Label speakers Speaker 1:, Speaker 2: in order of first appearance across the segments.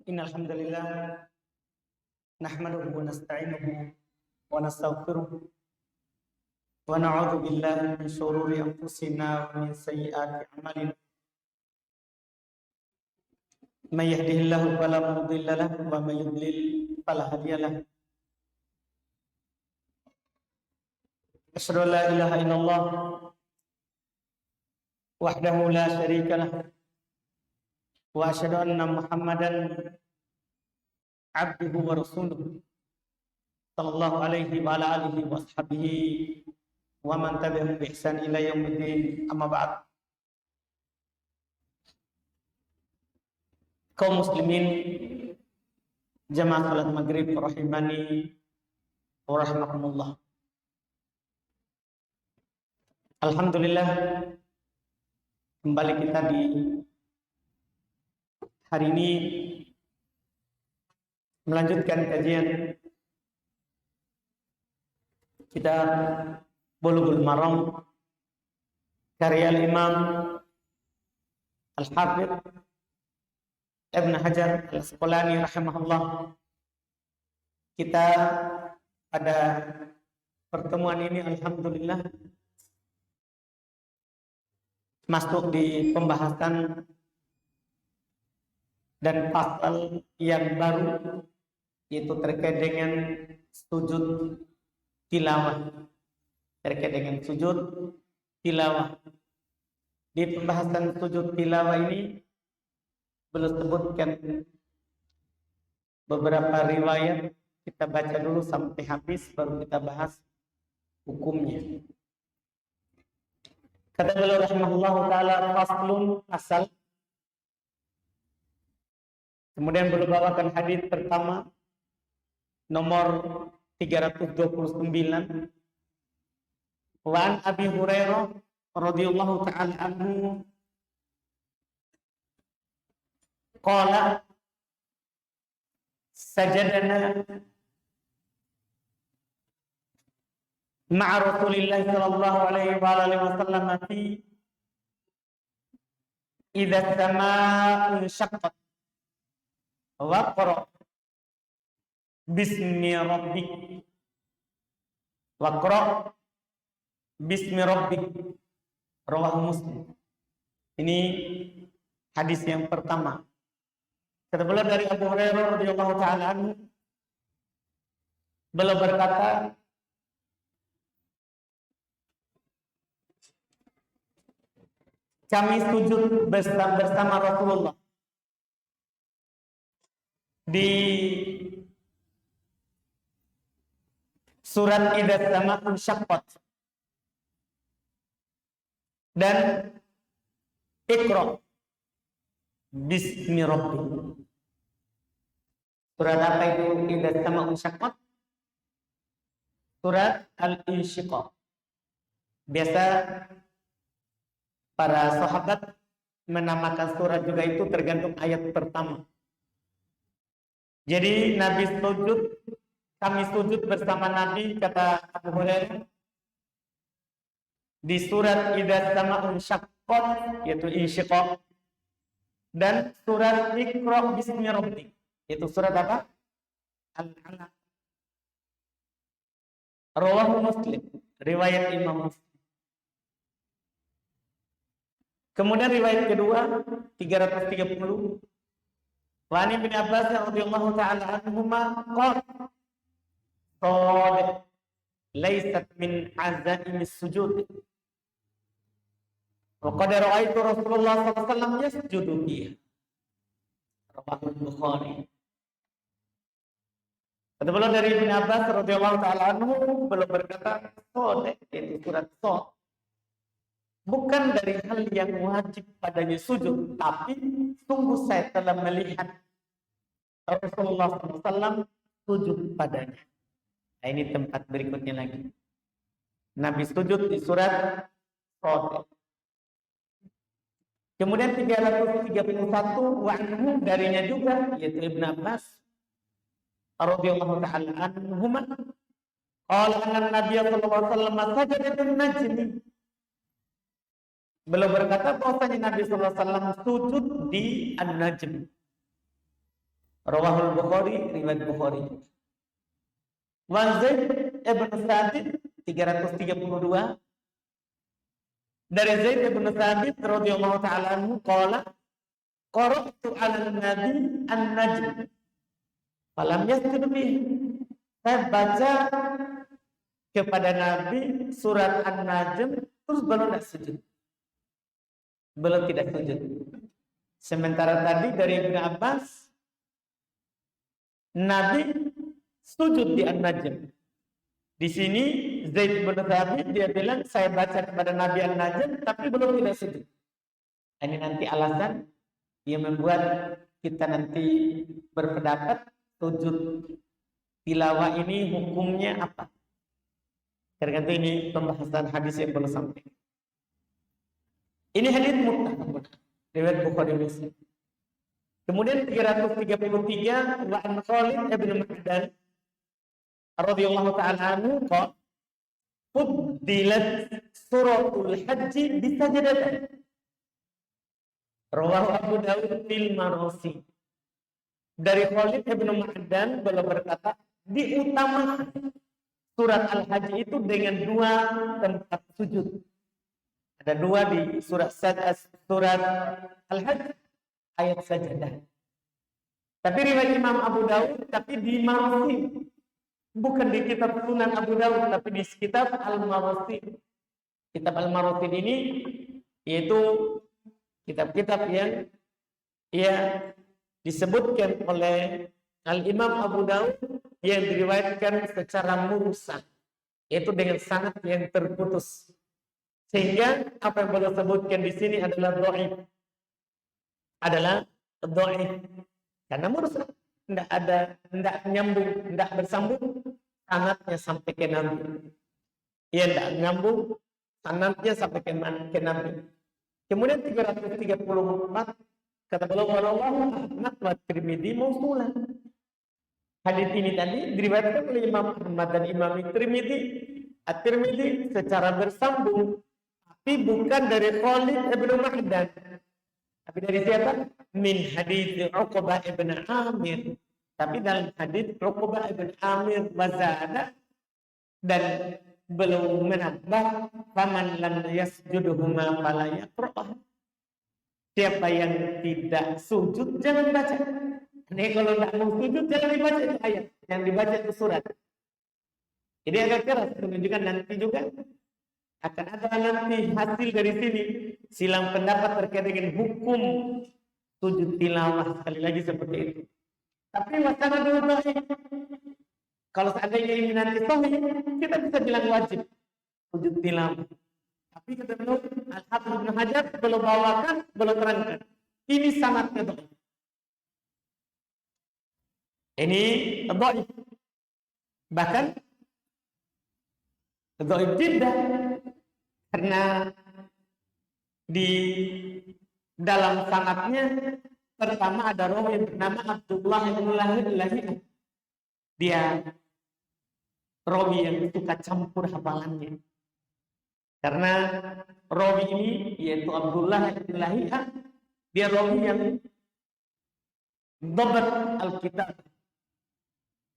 Speaker 1: Innal hamdalillah nahmaduhu wa nasta'inuhu wa nastaghfiruh wa na'udzu billahi min shururi anfusina wa min sayyiati a'malina. May yahdihillahu fala mudilla lahu wa may yudlil fala hadiya lahu. Asyhadu an la ilaha illallah wahdahu la syarika lahu wa asyhadu anna Muhammadan abduhu wa rasuluh sallallahu alaihi wa ala alihi wa ashabihi wa man tabi'ahum bi ihsan ila yaumiddin, amma ba'd. Kaum muslimin jamaah salat maghrib rahimani wa rahimakumullah. Alhamdulillah, kembali kita di hari ini melanjutkan kajian kita Bulughul Maram karya Imam Al-Hafidz Ibn Hajar Al-Asqalani rahimahullah. Kita pada pertemuan ini alhamdulillah masuk di pembahasan dan pasal yang baru, yaitu terkait dengan sujud tilawah. Terkait dengan sujud tilawah. Di pembahasan sujud tilawah ini belum sebutkan beberapa riwayat. Kita baca dulu sampai habis, baru kita bahas hukumnya. Kata beliau rahimahullahu ta'ala, faslun, asal. Kemudian beliau bawakan hadis pertama nomor 329. Wa an Abi Hurairah radhiyallahu ta'ala anhu qala sajadana ma'a Rasulillah sallallahu alaihi wa alihi wasallam fi idza as-samaa'u inshaqqat wa qra bismi rabbik wa qra bismi rabbik, rawahu Muslim. Ini hadis yang pertama. Kata beliau dari Abu Hurairah radhiyallahu ta'ala anhu, beliau berkata, kami sujud bersama Rasulullah di surat Idza as-samaa'u inshaqqat dan Iqra bismi rabbik. Surat apa itu Idza as-samaa'u inshaqqat? Surat Al-Insyiqaq. Biasa para sahabat menamakan surat juga itu tergantung ayat pertama. Jadi kami sujud bersama Nabi, kata Abu Hurairah, di surat Idza as-samaa'u inshaqqat, yaitu insyiqaq, dan surat Iqra bismi rabbik, yaitu surat apa? Al-Alaq. Rawahu Muslim, riwayat Imam Muslim. Kemudian riwayat kedua 330. Wa an Ibnu Abbas radhiyallahu ta'ala anhuma qala qad laysat min azaimis sujud wa qad ra'aitu Rasulullah sallallahu alaihi wasallam yasjudu fiha. Rawahu Bukhari. Kata beliau dari Ibnu Abbas radhiyallahu ta'ala anhu, beliau berkata, qad, itu surat Qad, bukan dari hal yang wajib padanya sujud, tapi sungguh saya telah melihat Rasulullah SAW sujud padanya. Nah, ini tempat berikutnya lagi. Nabi sujud di surat Qad. Kemudian 331 wa'anhu darinya juga, yaitu Ibn Abbas radhiyallahu ta'ala anhuma qala anna Nabiy sallallahu alaihi wasallam sajada an-najmi. Beliau berkata bahwasanya Nabi sallallahu alaihi wasallam sujud di An-Najm. Rawahul Bukhari, riwayat Bukhari. Wa Zaid ibn Thabit 332 dari Zaid ibn Thabit radhiyallahu taala anhu qala qara'tu 'ala nabi an-najm falam yasjud bihi. Saya baca kepada Nabi surat An-Najm terus belum tidak sujud. Belum tidak sujud. Sementara tadi dari Ibnu Abbas Nabi sujud di An-Najm. Di sini Zaid bin Thabit dia bilang saya baca kepada Nabi An-Najm tapi belum tidak sujud. Ini nanti alasan yang membuat kita nanti berpendapat sujud tilawah ini hukumnya apa. Karena ini pembahasan hadis yang belum sampai. Ini hadis muttafaq riwayat Bukhari Muslim. Kemudian 333 wa an Khalid ibn Ma'dan radhiyallahu ta'ala anhu qala fuddilat suratul hajj bi sajdatain. Rawahu Abu Dawud fil Marasi. Dari Khalid ibn Ma'dan beliau berkata diutamakan surat Al-Hajj itu dengan dua tempat sujud. Ada dua di surat Al-Hajj ayat sajadah. Tapi riwayat Imam Abu Dawud tapi di Marasi. Bukan di kitab Sunan Abu Dawud tapi di kitab Al-Marasi. Kitab Al-Marasi ini yaitu kitab-kitab yang disebutkan oleh Al-Imam Abu Dawud yang diriwayatkan secara mursal, yaitu dengan sanad yang terputus. Sehingga apa yang beliau sebutkan di sini adalah dhaif. Karena mursal, tidak nyambung, tidak bersambung sanadnya sampai ke Nabi. Ia tidak nyambung sanadnya sampai ke Nabi. Kemudian 334 kata beliau Ahmad wa Tirmidzi mausulan. Hadis ini tadi diriwayatkan oleh Imam Ahmad dan Imam Tirmidzi. At-Tirmidzi secara bersambung, tapi bukan dari Khalid ibn Ma'dan. Tapi dari siapa? Min hadits Uqbah ibn Amir. Tapi dalam hadits Uqbah ibn Amir wazada dan belum menambah faman lam yasjuduhuma fala yaqra'ah. Siapa yang tidak sujud jangan baca. Ini kalau tidak mau sujud jangan dibaca itu ayat, yang dibaca itu surat. Ini agak keras menunjukkan nanti juga akan ada nanti hasil dari sini silang pendapat terkait dengan hukum sujud tilawah, sekali lagi seperti itu. Tapi wacana dulu kalau seandainya ini nanti sahih, kita bisa bilang wajib sujud tilawah. Tapi kata beliau Al-Hafidz Ibnu Hajar belum bawakan, belum terangkan. Ini sanadnya dhaif. Ini dhaif. Bahkan dhaif tidak, karena di dalam sanadnya pertama ada rawi yang bernama Abdullah bin Lahiyah. Dia rawi yang suka campur hafalannya. Karena rawi ini yaitu Abdullah bin Lahiyah, dia rawi yang dhabt al-kitab.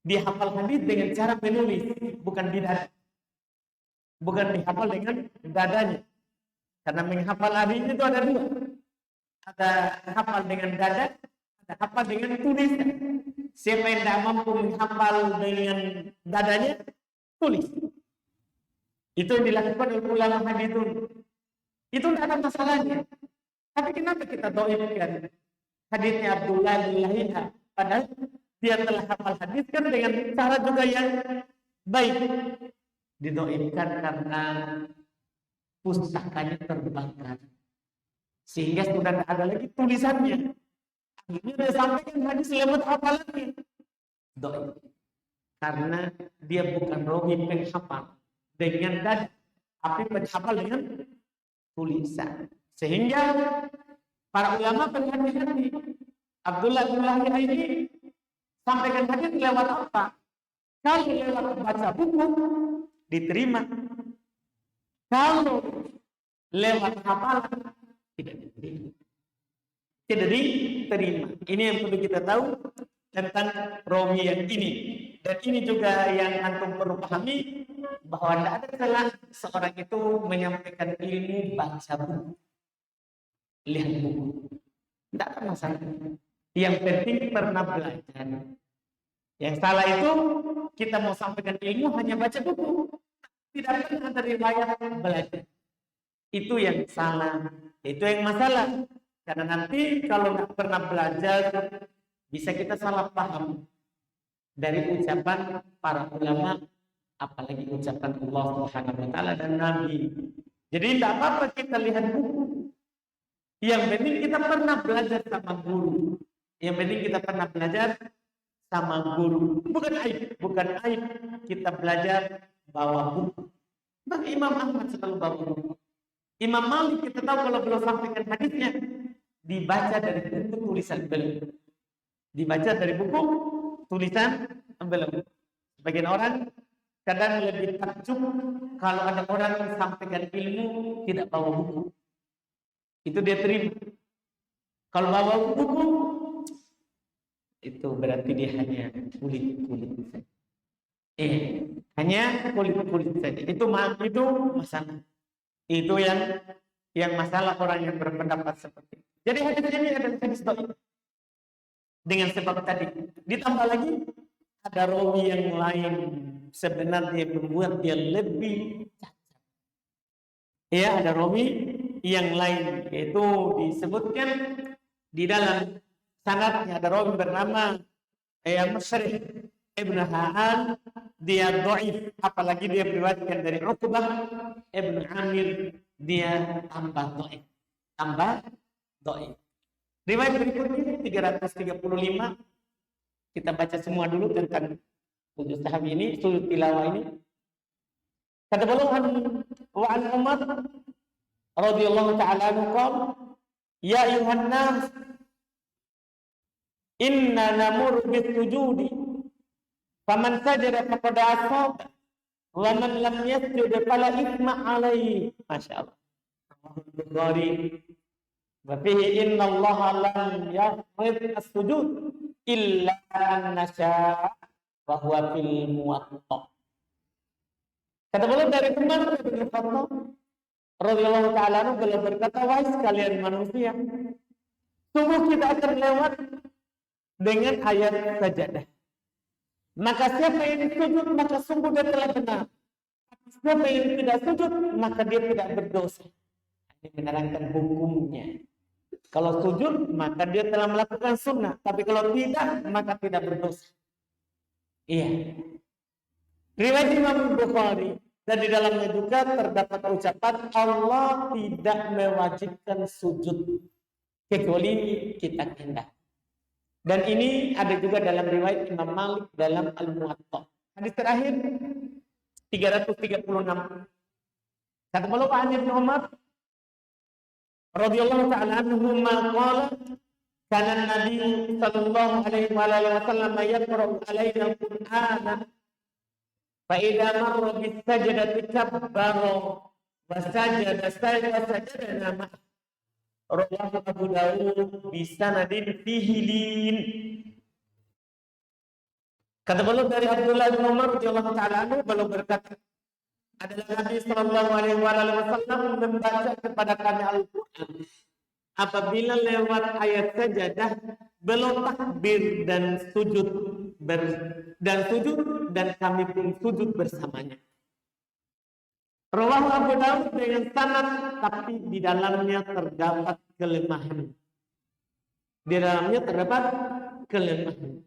Speaker 1: Dia hafal hadis dengan cara menulis, bukan di dada. Bukan dihafal dengan dadanya. Karena menghafal hadis itu ada dua. Ada hafal dengan dada, ada hafal dengan tulisan. Siapa yang tidak mampu menghafal dengan dadanya, tulis. Itu yang dilakukan oleh ulama hadithun. Itu tidak ada masalahnya. Tapi kenapa kita dhaifkan hadisnya Abdullah bin Lahiyah? Padahal dia telah hafal hadis kan dengan cara juga yang baik. Didhaifkan karena pustakanya terbakar. Sehingga sudah tidak ada lagi tulisannya. Akhirnya dia sampaikan hadis lewat hafalannya. Dhaif. Karena dia bukan rawi penghafal dengan dada, tapi penghafal dengan tulisan. Sehingga para ulama berhati-hati. Abdullah bin Lahiyah ini sampaikan hadis lewat apa? Kalau lewat baca buku diterima. Kalau lewat hafalan tidak diterima. Tidak diterima. Ini yang perlu kita tahu. tentang rawi yang ini. Dan ini juga yang antum perlu pahami, bahwa tidak ada salah seorang itu menyampaikan ilmu baca buku, lihat buku, tidak ada masalah. Yang penting pernah belajar. Yang salah itu kita mau sampaikan ilmu hanya baca buku, tidak pernah ada riwayat belajar. Itu yang salah, itu yang masalah. Karena nanti kalau nggak pernah belajar, bisa kita salah paham dari ucapan para ulama, apalagi ucapan Allah Subhanahu wa taala dan Nabi. Jadi tidak apa-apa kita lihat buku. Yang penting kita pernah belajar sama guru. Yang penting kita pernah belajar sama guru. Bukan aib kita belajar bawa buku. Bang Imam Ahmad selalu bawa buku. Imam Malik kita tahu kalau belum sampaikan hadisnya, dibaca dari buku tulisan beliau. Dibaca dari buku tulisan beliau. Sebagian orang kadang lebih takjub kalau ada orang yang sampaikan ilmu tidak bawa buku. Itu dia terima. Kalau bawa buku, itu berarti dia hanya kulit-kulit saja. Hanya kulit-kulit saja. Itu masalah. Itu yang masalah orang yang berpendapat seperti itu. Jadi hadis ini adalah hadis dhaif. Dengan sebab tadi. Ditambah lagi ada rawi yang lain sebenarnya membuat dia lebih cacat. Ya, ada rawi yang lain, yaitu disebutkan di dalam sanadnya ada rawi bernama Musyrih Ibn Ha'an, dia dhaif, apalagi dia diriwayatkan dari Uqbah Ibn Amir, dia tambah dhaif. Riwayat berikutnya 335, kita baca semua dulu tentang sujud sahwi ini, sujud tilawah ini. Kata beliau wa an Umar radhiyallahu ta'ala anhu qala ya ayuhan nas inna namur bis sujudi faman sajada faqad asaba wa man lam yasjud fala ithma alaihi. Masyaallah. Bukhari wa fihi inna Allah lam yafrid as-sujud illa an nasha wa huwa fil muwatta. Kata beliau dari Umar bin Khattab radhiyallahu ta'ala anhu, beliau berkata, wahai sekalian manusia, sungguh kita akan lewat dengan ayat sajadah. Maka siapa yang sujud, maka sungguh dia telah benar. Siapa yang tidak sujud, maka dia tidak berdosa. Ini menerangkan hukumnya. Kalau sujud, maka dia telah melakukan sunnah. Tapi kalau tidak, maka tidak berdosa. Iya. Riwayat Imam Bukhari, dan di dalamnya juga terdapat ucapan Allah tidak mewajibkan sujud kecuali kita kehendak. Dan ini ada juga dalam riwayat Imam Malik dalam Al-Muwatta. Hadis terakhir 336. Kata beliau An Ibnu Umar radhiyallahu ta'ala anhu qala kana Nabi sallallahu alaihi wasallam yaqra'u alaina al-Qur'ana fa idza marra bis sajdati kabbara wa sajada sajadana ma rawahu Abu Dawud bi sanadin fihi lin. Kata beliau dari Abdullah bin Umar radhiyallahu ta'ala anhu, beliau berkata, adalah Nabi sallallahu alaihi wasallam membaca kepada kami Al-Qur'an apabila lewat ayat sajadah beliau takbir dan sujud dan kami pun sujud bersamanya. Rawahu Abu Dawud dengan sanad, tapi di dalamnya terdapat kelemahan. Di dalamnya terdapat kelemahan.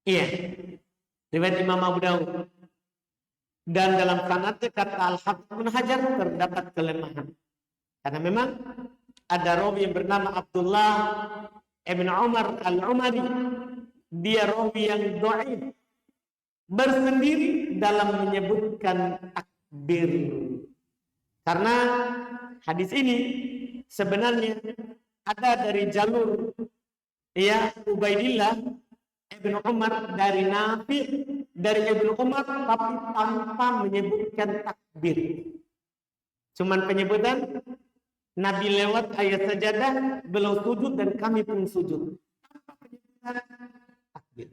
Speaker 1: Iya. Riwayat Imam Abu Dawud. Dan dalam sanadnya kata Al-Hafidz Ibnu Hajar terdapat kelemahan. Karena memang ada rawi yang bernama Abdullah Ibn Umar Al-Umari. Dia rawi yang dhaif, bersendiri dalam menyebutkan takbir. Karena hadis ini sebenarnya ada dari jalur Ubaidillah Ibnu Umar dari Nafi dari Ibnu Umar, tapi tanpa menyebutkan takbir. Cuman penyebutan Nabi lewat ayat sajadah, beliau sujud dan kami pun sujud. Tanpa penyebutan takbir.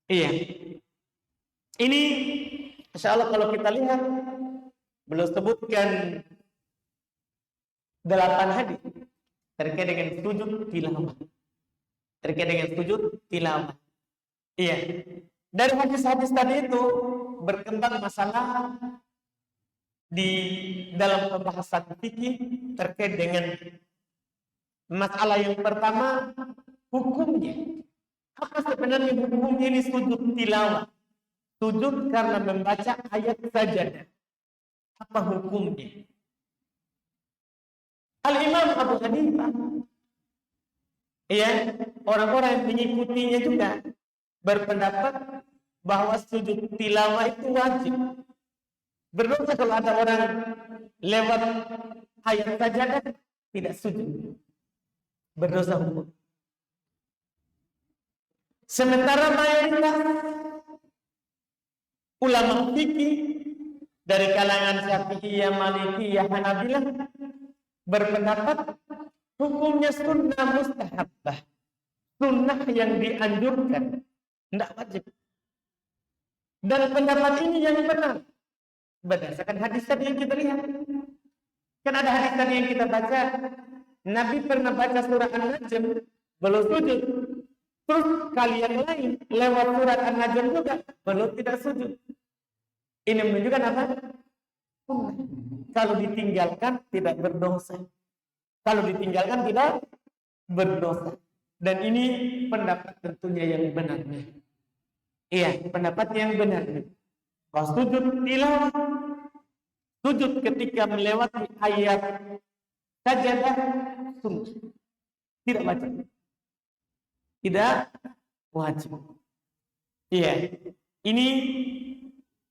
Speaker 1: Iya. Ini insya Allah kalau kita lihat beliau sebutkan 8 hadis terkait dengan sujud tilawah. Terkait dengan sujud tilawah. Iya. Dari hadis-hadis tadi itu berkembang masalah di dalam pembahasan fikih terkait dengan masalah yang pertama, hukumnya. Apa sebenarnya hukumnya ini sujud tilawah? Sujud karena membaca ayat sajadah. Apa hukumnya? Al-Imam Abu Hanifah, ya, orang-orang yang mengikutinya juga berpendapat bahwa sujud tilawah itu wajib. Berdosa kalau ada orang lewat ayat sajadah tidak sujud, berdosa hukum. Sementara mayoritas ulama fikih dari kalangan Syafi'iyah, Malikiyah, Hanabilah berpendapat hukumnya sunnah mustahabbah, sunnah yang dianjurkan, tidak wajib. Dan pendapat ini yang benar berdasarkan hadis tadi yang kita lihat. Kan ada hadis tadi yang kita baca, Nabi pernah baca surah An-Najm belum sujud. Terus kalian lain lewat surat An-Najm juga belum tidak sujud. Ini menunjukkan apa? Kalau ditinggalkan tidak berdosa. Kalau ditinggalkan tidak berdosa. Dan ini pendapat tentunya yang benarnya. Iya, pendapat yang benarnya. Kalau sujud tilawah, sujud ketika melewati ayat sajadah, sujud tidak wajib. Tidak wajib. Iya, ini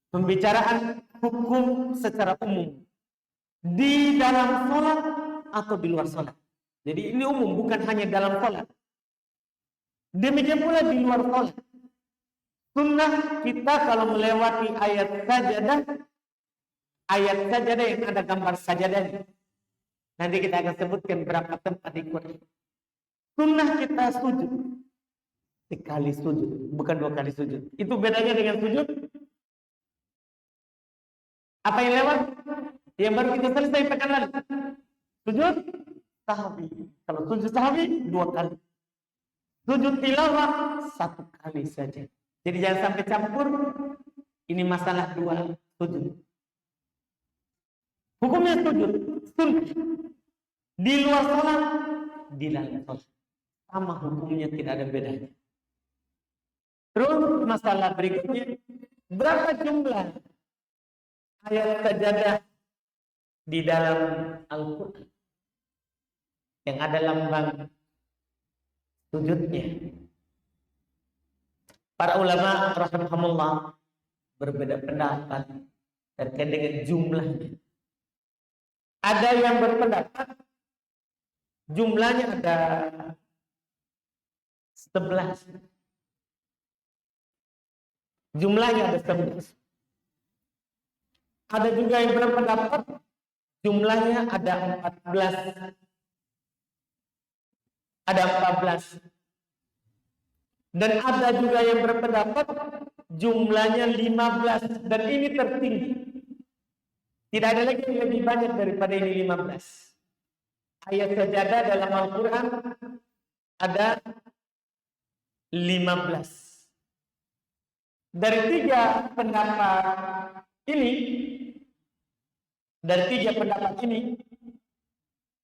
Speaker 1: pembicaraan hukum secara umum di dalam sholat atau di luar sholat. Jadi ini umum, bukan hanya dalam sholat. Demikian pula di luar sholat. Sunnah kita kalau melewati ayat sajadah yang ada gambar sajadahnya. Nanti kita akan sebutkan berapa tempat di Quran. Sunnah kita sujud. Sekali sujud, bukan 2 kali sujud. Itu bedanya dengan sujud. Apa yang lewat? Yang baru kita selesai pekan lalu. Sujud sahwi. Kalau sujud sahwi 2 kali. Sujud tilawah 1 kali saja. Jadi jangan sampai campur. Ini masalah 2 sujud. Hukumnya sujud sunnah. Di luar sholat, di dalam sholat. Sama hukumnya, tidak ada bedanya. Terus masalah berikutnya, berapa jumlah ayat sajadah di dalam Al-Quran yang ada lambang sujudnya? Para ulama rahimahumullah berbeda pendapat terkait dengan jumlahnya. Ada yang berpendapat jumlahnya ada 11. Jumlahnya ada 11. Ada juga yang berpendapat jumlahnya ada 14. Ada 14. Dan ada juga yang berpendapat jumlahnya 15. Dan ini tertinggi. Tidak ada lagi yang lebih banyak daripada ini 15. Ayat sajadah dalam Al-Quran ada 15. Dari 3 pendapat ini,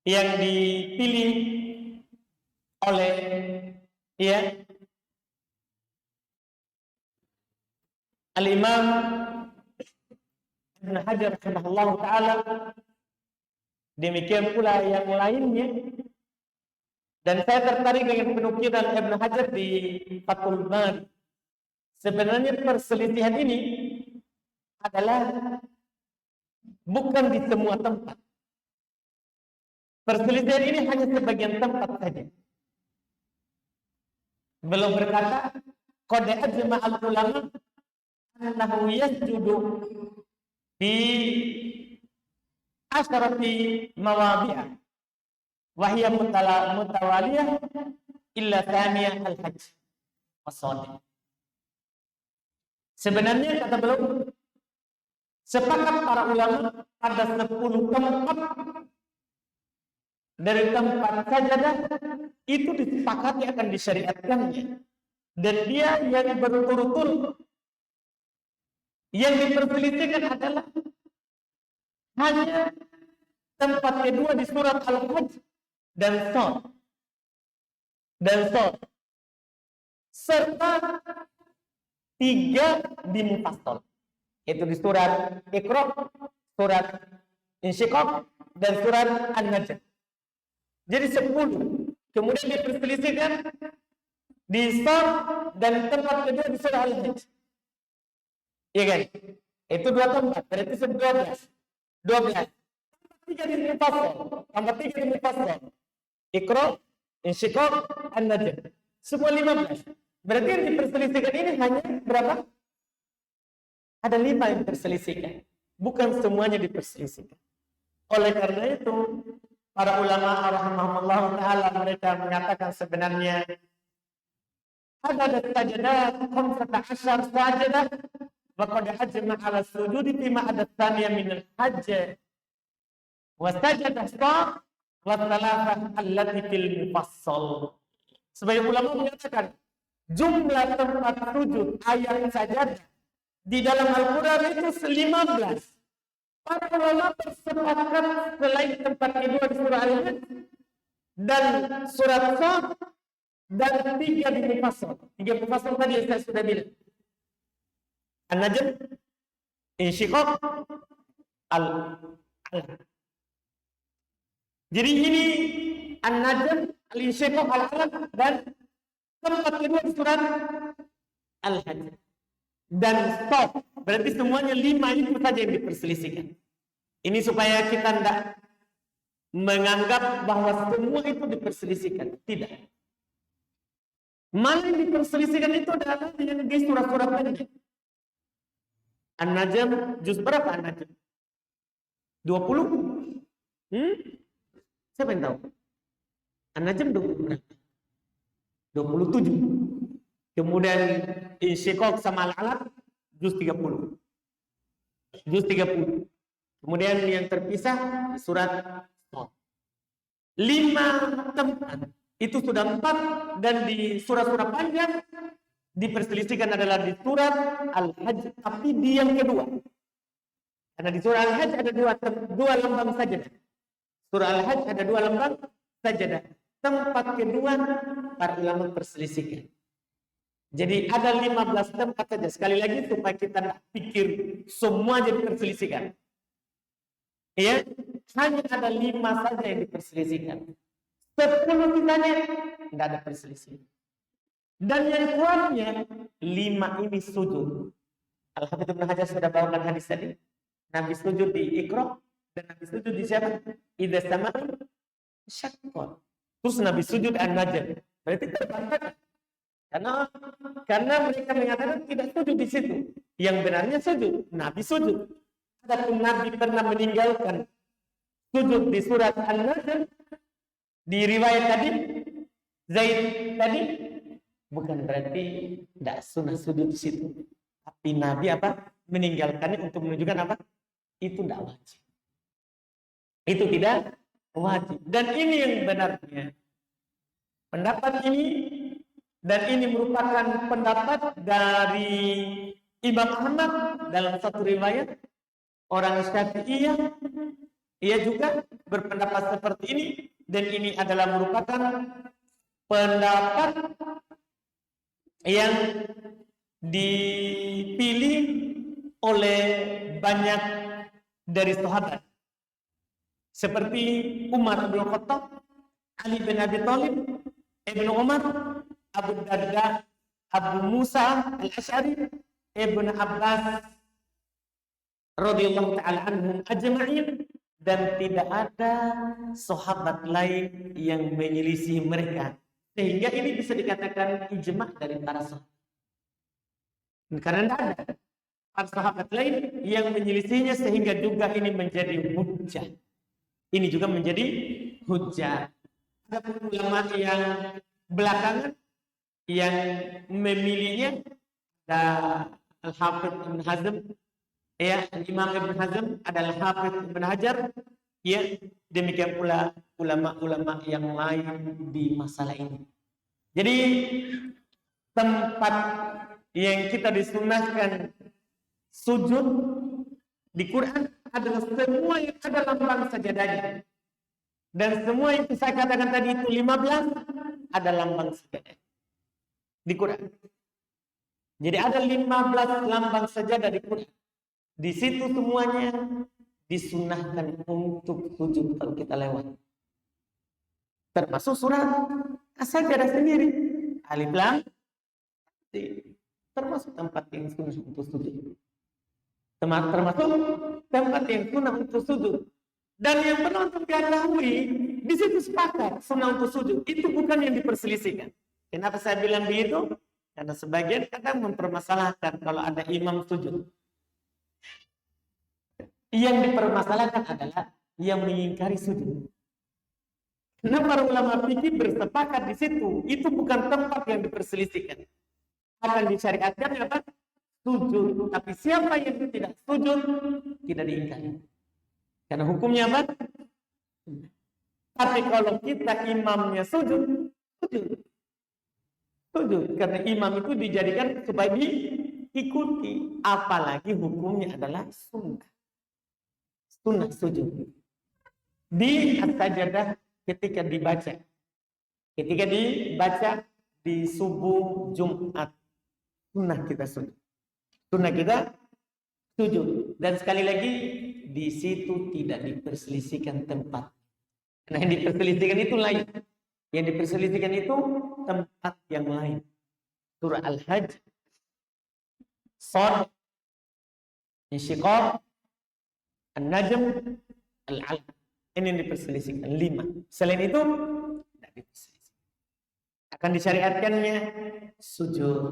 Speaker 1: yang dipilih oleh Al-Imam Ibn Hajar rahimahullah ta'ala, demikian pula yang lainnya. Dan saya tertarik dengan penukilan Ibn Hajar di Fathul Bari. Sebenarnya perselisihan ini adalah bukan di semua tempat. Perselisihan ini hanya sebagian tempat saja. Belum berkata qad ajma al-ulama annahu yasjudu fi asharati mawadi'ah wa hiya mutawaliyah illa thaniya al-hajj was-shalah. Sebenarnya kata beliau, sepakat para ulama pada 10 tempat dari tempat sajadah itu disepakati akan disyariatkannya, dan dia yang berturut-turut. Yang diperselisihkan adalah hanya tempat kedua di surat Al-Hajj dan Shad serta 3 di Mufassal, yaitu di surat Iqra, surat Insyiqaq, dan surat An-Najm. Jadi 10. Kemudian diperselisihkan di Shad dan tempat kedua di surah Al-Hajj. Iya kan? Itu 2 tempat, berarti 12. 3 di Mufassal, tambah 3 di Mufassal. Iqra, Insyiqaq, An-Najm. Semua 15. Berarti yang diperselisihkan ini hanya berapa? Ada 5 yang diperselisihkan. Bukan semuanya diperselisihkan. Oleh karena itu, para ulama rahimahumullah ta'ala mereka mengatakan sebenarnya ada sajadah 15 sajadah wa qad hajma 'ala sujudi bima ada tsaniyah min al-hajj wa sajadah wa thalathah allati fil mufassal. Sebagai ulama mengatakan jumlah tempat sujud ayat sajadah di dalam Al-Quran itu 15. Para ulama bersepakat selain tempat kedua di surah Al-Hajj dan surat Shad dan 3 di Mufassal. 3 Mufassal tadi yang saya sudah bilang. An-Najm, Insyiqaq, Al-Alaq. Jadi ini An-Najm, Al-Insyiqaq, Al-Alaq, dan tempat kedua di surat Al-Hajj dan Shad. Berarti semuanya 5 itu saja yang diperselisihkan. Ini supaya kita tidak menganggap bahwa semua itu diperselisihkan. Tidak. Malah yang diperselisihkan itu adalah yang di surat-surat pendek. An-Najm, juz berapa An-Najm? 20? Siapa yang tahu? An-Najm 20 berapa? 27. Kemudian Insyiqaq sama Al-Alaq juz 30. Juz 30. Kemudian yang terpisah surat Shad. 5 tempat. Itu sudah 4, dan di surat-surat panjang diperselisihkan adalah di surat Al-Hajj, tapi di yang kedua. Karena di surah Al-Hajj ada 2 lambang sajadah. Surah Al-Hajj ada 2 lambang sajadah. Tempat kedua para ulama perselisihkan. Jadi ada 15 tempat saja. Sekali lagi supaya kita tidak pikir semua jadi perselisihkan. Ya, hanya ada 5 saja yang diperselisihkan. 10 sisanya tidak ada perselisihan. Dan yang kuatnya 5 ini sujud. Al-Hafidz Ibnu Hajar sudah bawakan hadis tadi. Nabi sujud di Iqra dan Nabi sujud di siapa? Idza sama'u syaqqat. Terus Nabi sujud An-Najm. Berarti terbantahkan. Karena mereka mengatakan tidak sujud di situ. Yang benarnya sujud. Nabi sujud. Adapun Nabi pernah meninggalkan sujud di surat An-Najm di riwayat tadi, Zaid tadi, bukan berarti tidak sunnah sujud di situ. Tapi Nabi meninggalkannya untuk menunjukkan itu tidak wajib. Itu tidak wajib. Dan ini yang benarnya. Pendapat ini, dan ini merupakan pendapat dari Imam Ahmad dalam satu riwayat. Orang Syafi'iyah, ia juga berpendapat seperti ini, dan ini adalah merupakan pendapat yang dipilih oleh banyak dari sahabat. Seperti Umar bin Khattab, Ali bin Abi Thalib, Ibnu Umar, Abu Darda, Abu Musa Al-Asy'ari, Ibnu Abbas radhiyallahu ta'ala anhum ajma'in, dan tidak ada sahabat lain yang menyelisih mereka. Sehingga ini bisa dikatakan ijma' dari para sahabat. Karena tidak ada para sahabat lain yang menyelisihnya, sehingga juga ini menjadi hujjah. Ini juga menjadi hujjah. Ada ulama yang belakangan yang memilihnya Al-Hafidh Ibn Hazm, ya, Imam Ibn Hazm adalah Hafidh Ibn Hajar, ya, demikian pula ulama-ulama yang lain di masalah ini. Jadi tempat yang kita disunahkan sujud di Quran adalah semua yang ada lambang sajadahnya. Dan semua yang saya katakan tadi itu 15 ada lambang sajadah di Quran. Jadi ada 15 lambang sajadah di Quran. Di situ semuanya disunahkan untuk sujud kalau kita lewat. Termasuk surat As-Sajdah sendiri. Alif Lam termasuk tempat yang sunnah untuk sujud. Termasuk tempat yang sunnah untuk sujud. Dan yang perlu untuk diketahui, di situ sepakat sunnah untuk sujud. Itu bukan yang diperselisihkan. Kenapa saya bilang begitu? Karena sebagian kadang mempermasalahkan kalau ada imam sujud. Yang dipermasalahkan adalah yang mengingkari sujud. Nah, para ulama fikih bersepakat di situ. Itu bukan tempat yang diperselisihkan. Akan disyariatkan apa? Sujud. Tapi siapa yang tidak sujud tidak diingkari. Karena hukumnya apa? Tapi kalau kita imamnya sujud, sujud. Karena imam itu dijadikan supaya diikuti. Apalagi hukumnya adalah sunnah. Sunnah sujud. Di as-sajdah ketika dibaca. Ketika dibaca di subuh Jumat. Sunnah kita sujud. Sunnah kita sujud. Dan sekali lagi, di situ tidak diperselisihkan tempat. Karena yang diperselisihkan itu lain. Yang diperselisihkan itu tempat yang lain. Surah Al-Hajj, Shad, Insyiqaq, An-Najm, Al-Alaq. Ini yang diperselisihkan 5. Selain itu tidak diperselisihkan. Akan disyariatkannya sujud.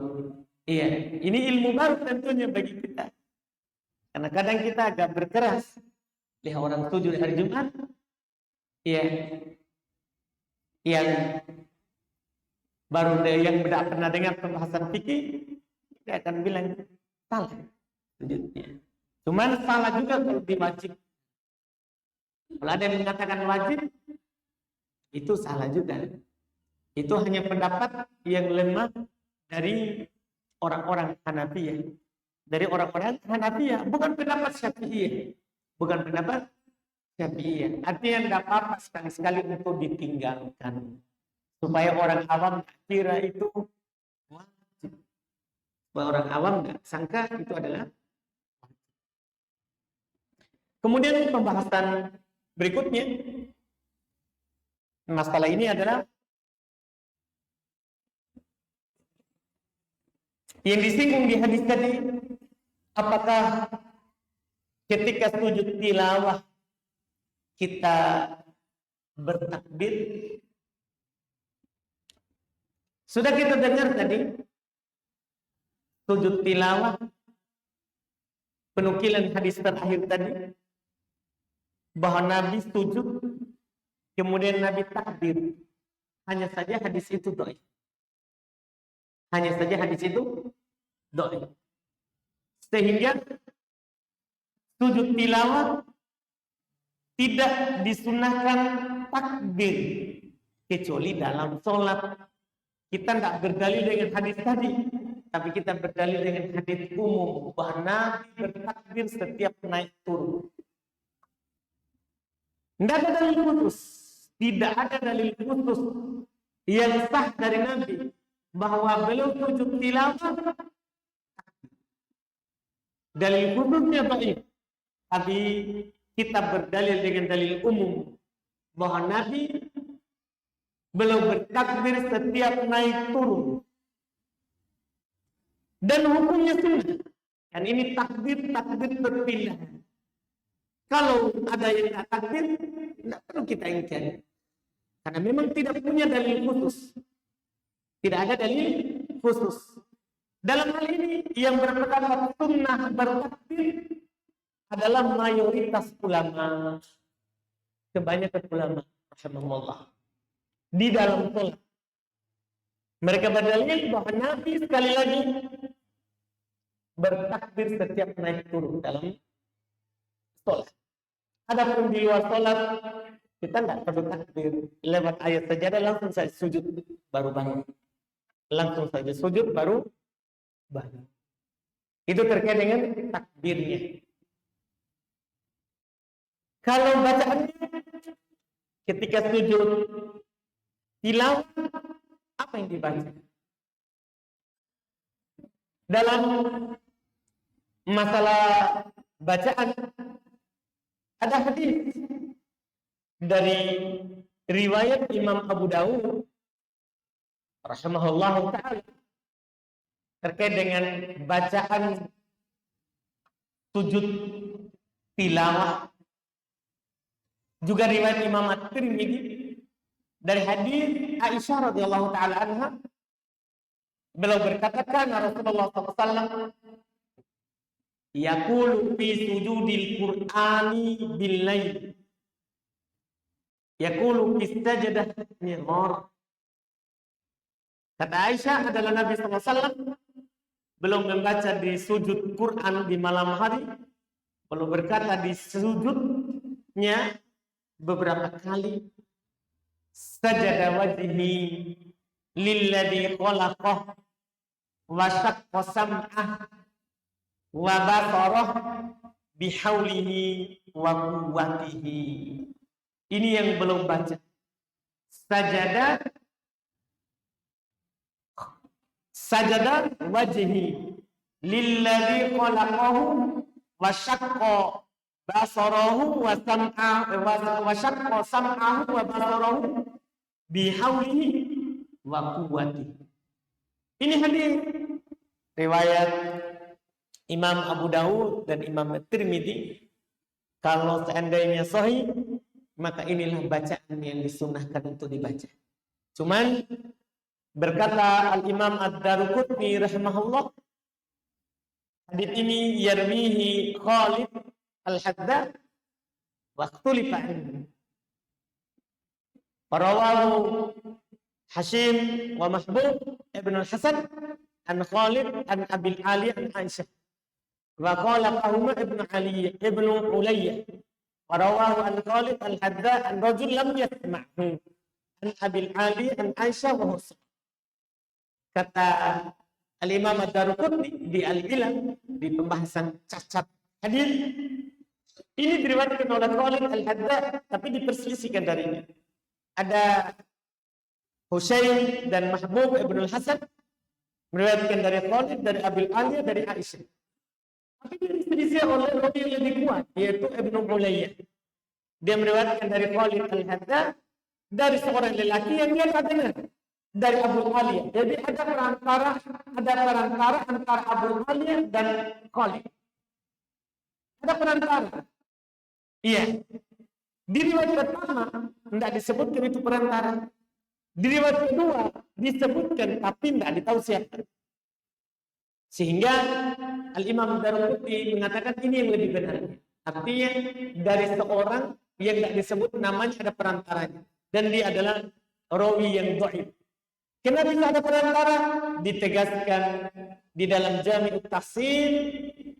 Speaker 1: Iya, ini ilmu baru tentunya bagi kita. Karena kadang kita agak berkeras. Lihat orang sujud hari Jumat, iya, yang baru yang tidak pernah dengar pembahasan fikih, dia akan bilang salah sujudnya. Cuman salah juga kalau diwajib. Kalau ada yang mengatakan wajib, itu salah juga. Itu hanya pendapat yang lemah dari orang-orang Hanafiyah. Dari orang-orang Hanafiyah, bukan pendapat Syafi'iyah. Bukan pendapat Syafi'iyah. Artinya tidak apa-apa sekali-sekali untuk ditinggalkan. Supaya orang awam kira itu wajib. Supaya orang awam tidak sangka itu adalah wajib. Kemudian pembahasan berikutnya, masalah ini adalah yang disinggung di hadis tadi. Apakah ketika sujud tilawah kita bertakbir? Sudah kita dengar tadi sujud tilawah, penukilan hadis terakhir tadi bahwa Nabi sujud kemudian Nabi takbir. Hanya saja hadis itu dhaif. Hanya saja hadis itu dhaif. Sehingga sujud tilawah tidak disunahkan takbir kecuali dalam sholat. Kita tidak berdalil dengan hadis tadi, tapi kita berdalil dengan hadis umum bahwa Nabi bertakbir setiap naik turun. Tidak ada dalil khusus, tidak ada dalil khusus yang sah dari Nabi bahwa beliau sujud tilawah. Dalil khususnya dhaif, tapi kita berdalil dengan dalil umum bahwa Nabi beliau bertakbir setiap naik turun dan hukumnya sunnah. Dan ini takbir terpilih. Kalau ada yang tak takbir, tidak perlu kita ingkari, karena memang tidak punya dalil khusus. Tidak ada dalil khusus. Dalam hal ini yang berpendapat sunnah bertakbir adalah mayoritas ulama, kebanyakan ulama, rahimallahu, di dalam sholat. Mereka berdalil bahwa Nabi sekali lagi bertakbir setiap naik turun dalam sholat. Adapun di luar sholat kita nggak perlu takbir, lewat ayat sajadah langsung saja sujud baru bangun, langsung saja sujud baru bangun. Itu terkait dengan takbirnya. Kalau bacaannya ketika sujud tilawah, apa yang dibaca? Dalam masalah bacaan ada hadis dari riwayat Imam Abu Dawud rahimahullah ta'ala terkait dengan bacaan sujud tilawah. Juga riwayat Imam At-Tirmidzi dari hadis Aisyah radhiyallahu taala anha, beliau berkata kana Rasulullah SAW yaqulu fi sujudil Qur'ani bil lail yaqulu fi sajdah mighar. Kata Aisyah adalah Nabi SAW belum membaca di sujud Quran di malam hari, belum berkata di sujudnya beberapa kali, sajada wajhi lilladzi khalaqah wa syaqqa sam'ah wa basarah bihaulihi wa quwwatihi. Ini yang belum baca. Sajada wajhi lilladzi khalaqahu wa syaqqa basarahu wa syaqqa sam'ahu wa basarahu bihaulihi wa quwwatihi. Ini hadis riwayat Imam Abu Dawud dan Imam Tirmidzi. Kalau seandainya sahih, maka inilah bacaan yang disunahkan untuk dibaca. Cuman berkata Al-Imam Ad-Daruqutni rahimahullah, hadis ini yarwihi Khalid Al-Hadda wa ikhtulifa anhu. Rawahu Hashim wa Mahbub Ibn Al-Hasan an Khalid an Abil Ali an Aisyah. Wa qala qahuma Ibn Ali Ibn Ulayya. Wa rawahu an Khalid Al-Hadda an rajul lam yasma'hu an Abil Ali an Aisyah wa Husn. Kata Al-Imam Ad-Daruqutni di Al-Ilal di pembahasan cacat hadis, ini diriwayatkan oleh Khalid Al-Hadda tapi diperselisihkan darinya. Ada Husain dan Mahbub Ibn Al-Hasan meriwayatkan dari Khalid, dari Abil Aliyah, dari Aisyah. Tapi diselisih oleh rawi yang lebih kuat, yaitu Ibn Ulayya. Dia meriwayatkan dari Khalid Al-Hadda dari seorang lelaki yang dia tak dengar, dari Abu Aliyah. Jadi ada perantara antara Abu Aliyah dan Khalid. Ada perantara. Iya. Di riwayat pertama tidak disebutkan itu perantara. Di riwayat kedua disebutkan tapi tidak ditahu siapa. Sehingga Al-Imam Daruqutni mengatakan ini yang lebih benar. Artinya dari seorang yang tidak disebut namanya ada perantaranya. Dan dia adalah rawi yang dhaif. Kenapa bisa ada perantara? Ditegaskan di dalam Jami'ut Tahsin,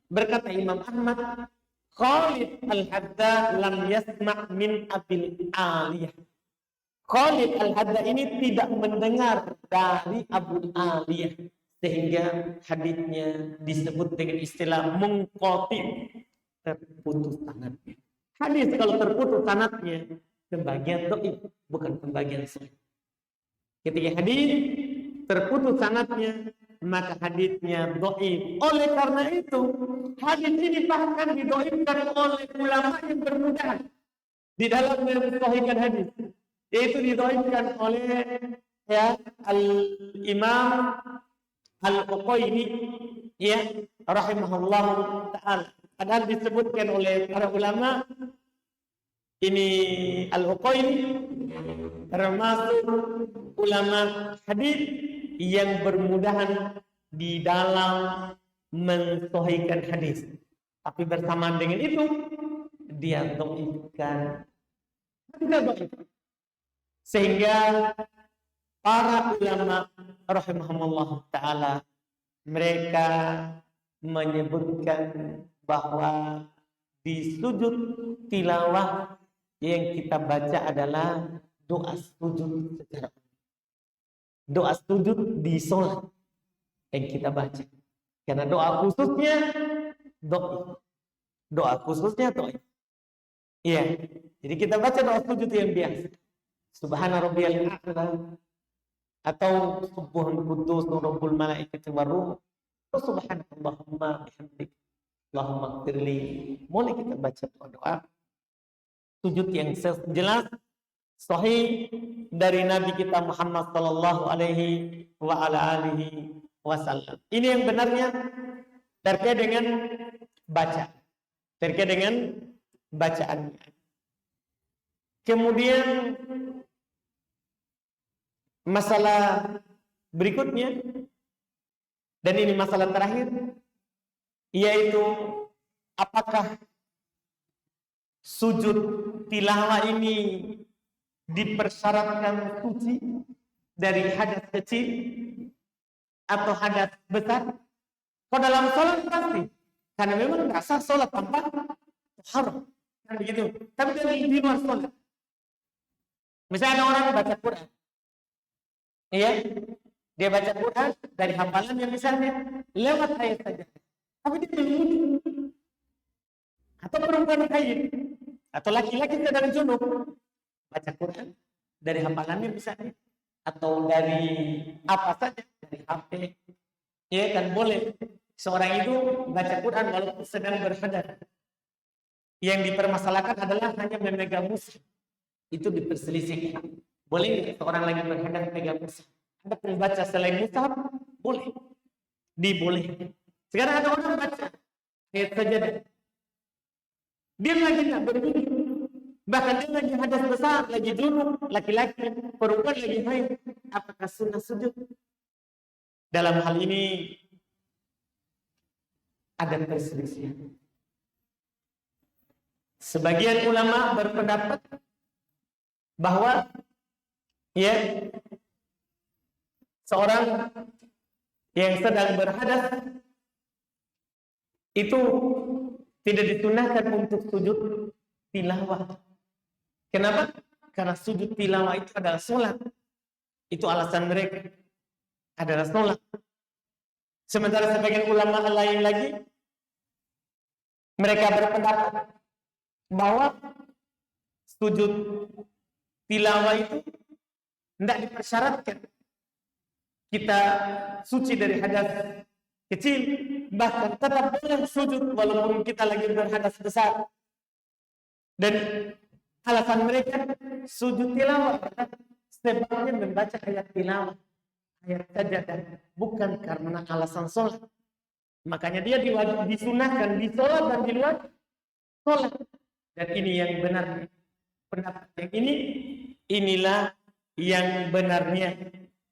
Speaker 1: berkata Imam Ahmad, Khalid Al-Hadda lam yasma' min Abil Aliyah. Khalid Al-Hadda ini tidak mendengar dari Abu Aliyah, sehingga hadisnya disebut dengan istilah munqati, terputus sanadnya. Hadis kalau terputus sanadnya pembagian dhaif, bukan pembagian sahih. Ketika hadis terputus sanadnya, maka hadisnya dhaif. Oleh karena itu, hadis ini bahkan didhaifkan oleh ulama yang bermudahan di dalam mensahihkan hadis. Yaitu didhaifkan oleh Al-Imam Al-Uqayli rahimahullah ta'ala. Padahal disebutkan oleh para ulama ini Al-Uqayli termasuk ulama hadis yang bermudahan di dalam mensahihkan hadis. Tapi bersamaan dengan itu dia dhaifkan. Sehingga para ulama rahimahumullah ta'ala, mereka menyebutkan bahwa di sujud tilawah yang kita baca adalah doa sujud secara doa sujud di sholat yang kita baca. Karena doa khususnya doa. Iya. Jadi kita baca doa sujud yang biasa. Subhana rabbiyal a'la atau subhanal quddus rabbul malaikati waruh. Subhanallahumma bihamdik. Allahumma ighfirli. Boleh kita baca doa sujud yang jelas sahih dari Nabi kita Muhammad sallallahu alaihi wa ala alihi wasallam. Ini yang benarnya terkait dengan bacaannya. Kemudian masalah berikutnya, dan ini masalah terakhir, yaitu apakah sujud tilawah ini dipersyaratkan suci dari hadas kecil atau hadas besar? Kalau dalam sholat pasti, karena memang nggak sah sholat tanpa haram, kan begitu. Tapi dari di luar sholat, misalnya ada orang baca Quran, iya, dia baca Quran dari hafalannya misalnya lewat ayat saja, tapi dia belum, atau perempuan haid atau laki-laki sedang junub baca Quran dari hafalannya misalnya, atau dari apa saja, dari HP, ya kan boleh seorang itu baca Quran walaupun sedang berhadas. Yang dipermasalahkan adalah hanya memegang mushaf, itu diperselisihkan. Boleh nggak seorang lagi berhadas memegang mushaf? Ada pembaca selain mushaf, boleh, dibolehkan. Sekarang ada orang baca ayat sajadah, dia lagi nggak berbunyi, bahkan dia lagi hadas besar, lagi junub, laki-laki, perempuan lagi haid, apakah sunnah sujud? Dalam hal ini ada perselisihan. Sebagian ulama berpendapat bahwa ya seorang yang sedang berhadas itu tidak disunahkan untuk sujud tilawah. Kenapa? Karena sujud tilawah itu adalah sholat. Itu alasan mereka adalah sholat. Sementara sebagian ulama lain lagi mereka berpendapat bahwa sujud tilawah itu tidak dipersyaratkan kita suci dari hadas kecil, bahkan tetap boleh sujud walaupun kita lagi berhadas besar. Dan alasan mereka sujud tilawah sebabnya membaca ayat tilawah, ayat sajadah, bukan karena alasan sholat. Makanya dia disunahkan di sholat dan di luar sholat. Dan ini yang benar. Pendapat yang inilah yang benarnya.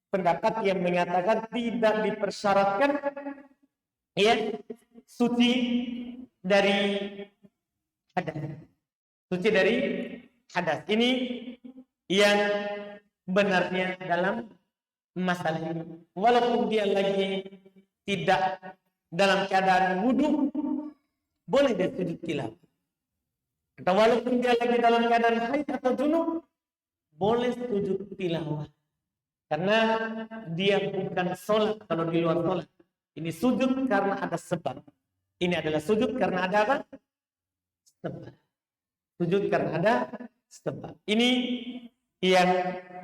Speaker 1: Pendapat yang mengatakan tidak dipersyaratkan ya suci dari hadas. Suci dari hadas. Ini yang benarnya dalam masalah ini. Walaupun dia lagi tidak dalam keadaan wudu, boleh dia sujud tilawah. Atau walaupun dia lagi dalam keadaan haid atau junub, boleh sujud tilawah. Karena dia bukan sholat kalau di luar sholat. Ini sujud karena ada sebab. Ini adalah sujud karena ada apa? Sebab. Sujud karena ada sebab. Ini yang